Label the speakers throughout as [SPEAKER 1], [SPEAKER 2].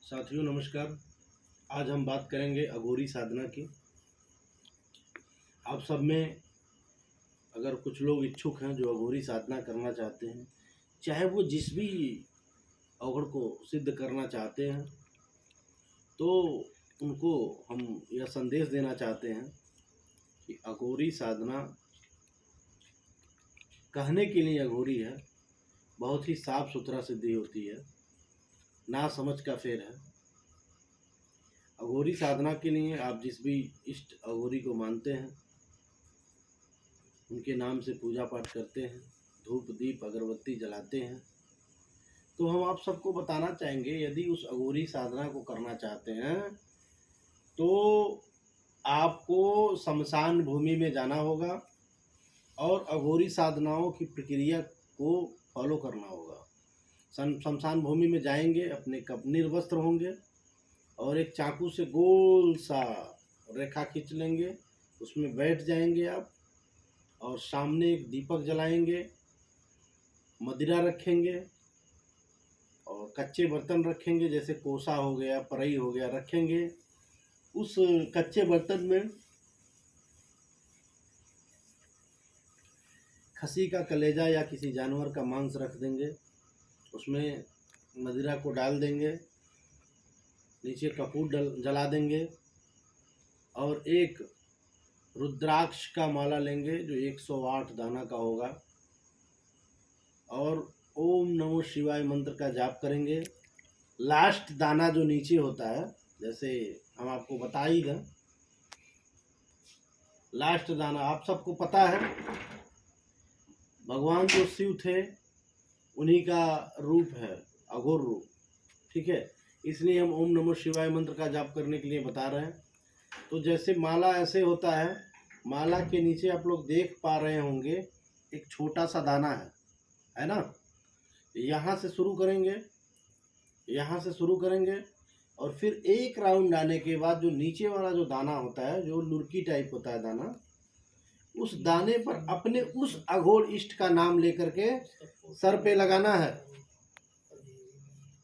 [SPEAKER 1] साथियों नमस्कार। आज हम बात करेंगे अघोरी साधना की। आप सब में अगर कुछ लोग इच्छुक हैं जो अघोरी साधना करना चाहते हैं, चाहे वो जिस भी अवगुण को सिद्ध करना चाहते हैं, तो उनको हम यह संदेश देना चाहते हैं कि अघोरी साधना कहने के लिए अघोरी है, बहुत ही साफ सुथरा सिद्धि होती है, ना समझ का फेर है। अघोरी साधना के लिए आप जिस भी इष्ट अघोरी को मानते हैं, उनके नाम से पूजा पाठ करते हैं, धूप दीप अगरबत्ती जलाते हैं, तो हम आप सबको बताना चाहेंगे, यदि उस अघोरी साधना को करना चाहते हैं तो आपको शमशान भूमि में जाना होगा और अघोरी साधनाओं की प्रक्रिया को फॉलो करना होगा। शमशान भूमि में जाएंगे, अपने निर्वस्त्र होंगे और एक चाकू से गोल सा रेखा खींच लेंगे, उसमें बैठ जाएंगे आप और सामने एक दीपक जलाएंगे, मदिरा रखेंगे और कच्चे बर्तन रखेंगे, जैसे कोसा हो गया, परई हो गया, रखेंगे। उस कच्चे बर्तन में खसी का कलेजा या किसी जानवर का मांस रख देंगे, उसमें मदिरा को डाल देंगे, नीचे कपूर जला देंगे और एक रुद्राक्ष का माला लेंगे जो 108 दाना का होगा और ओम नमो शिवाय मंत्र का जाप करेंगे। लास्ट दाना जो नीचे होता है, जैसे हम आपको बता ही दें, लास्ट दाना आप सबको पता है, भगवान जो शिव थे उन्हीं का रूप है, अघोर रूप, ठीक है। इसलिए हम ओम नमो शिवाय मंत्र का जाप करने के लिए बता रहे हैं। तो जैसे माला ऐसे होता है, माला के नीचे आप लोग देख पा रहे होंगे एक छोटा सा दाना है ना। यहाँ से शुरू करेंगे, यहाँ से शुरू करेंगे और फिर एक राउंड आने के बाद जो नीचे वाला जो दाना होता है, जो लुरकी टाइप होता है दाना, उस दाने पर अपने उस अघोर इष्ट का नाम लेकर के सर पे लगाना है।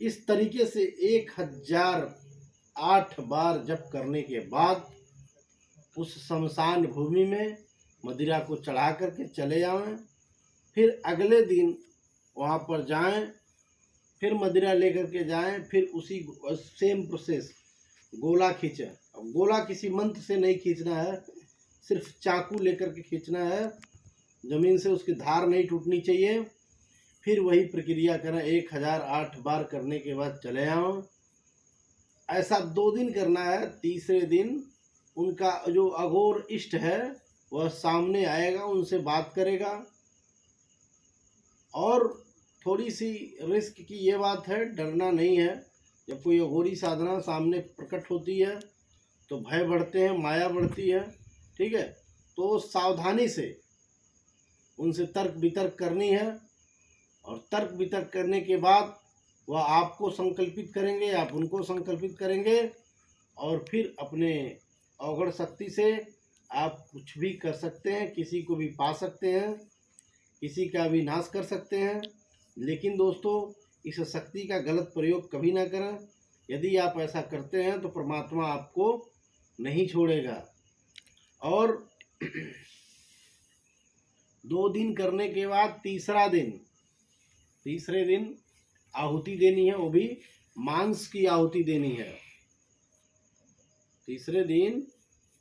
[SPEAKER 1] इस तरीके से 1008 बार जप करने के बाद उस शमशान भूमि में मदिरा को चढ़ा करके चले जाएं। फिर अगले दिन वहाँ पर जाएं, फिर मदिरा लेकर के जाएं, फिर उसी सेम प्रोसेस गोला खींचें। अब गोला किसी मंत्र से नहीं खींचना है, सिर्फ चाकू लेकर के खींचना है, ज़मीन से उसकी धार नहीं टूटनी चाहिए। फिर वही प्रक्रिया करें, 1008 बार करने के बाद चले आओ। ऐसा 2 दिन करना है। तीसरे दिन उनका जो अघोर इष्ट है वह सामने आएगा, उनसे बात करेगा। और थोड़ी सी रिस्क की ये बात है, डरना नहीं है। जब कोई अघोरी साधना सामने प्रकट होती है तो भय बढ़ते हैं, माया बढ़ती है, ठीक है। तो सावधानी से उनसे तर्क वितर्क करनी है और तर्क वितर्क करने के बाद वह आपको संकल्पित करेंगे, आप उनको संकल्पित करेंगे और फिर अपने अवगढ़ शक्ति से आप कुछ भी कर सकते हैं, किसी को भी पा सकते हैं, किसी का भी नाश कर सकते हैं। लेकिन दोस्तों, इस शक्ति का गलत प्रयोग कभी ना करें। यदि आप ऐसा करते हैं तो परमात्मा आपको नहीं छोड़ेगा। और 2 दिन करने के बाद तीसरे दिन आहुति देनी है, वो भी मांस की आहुति देनी है। तीसरे दिन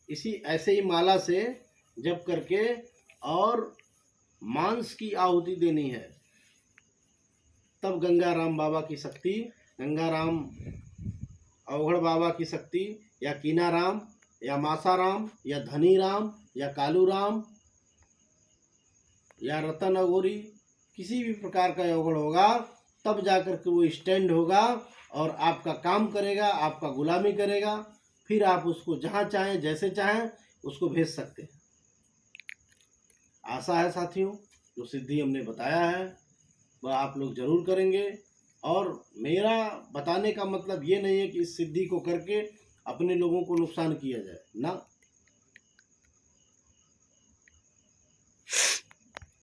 [SPEAKER 1] इसी ऐसे ही माला से जप करके और मांस की आहुति देनी है। तब गंगाराम बाबा की शक्ति, गंगाराम अवघड़ बाबा की शक्ति, या कीनाराम या मासाराम या धनीराम या कालूराम या रतन अघोरी, किसी भी प्रकार का अवघड़ होगा, तब जाकर के वो स्टैंड होगा और आपका काम करेगा, आपका गुलामी करेगा। फिर आप उसको जहाँ चाहें, जैसे चाहें उसको भेज सकते हैं। आशा है साथियों, जो सिद्धि हमने बताया है वह आप लोग जरूर करेंगे। और मेरा बताने का मतलब ये नहीं है कि इस सिद्धि को करके अपने लोगों को नुकसान किया जाए ना।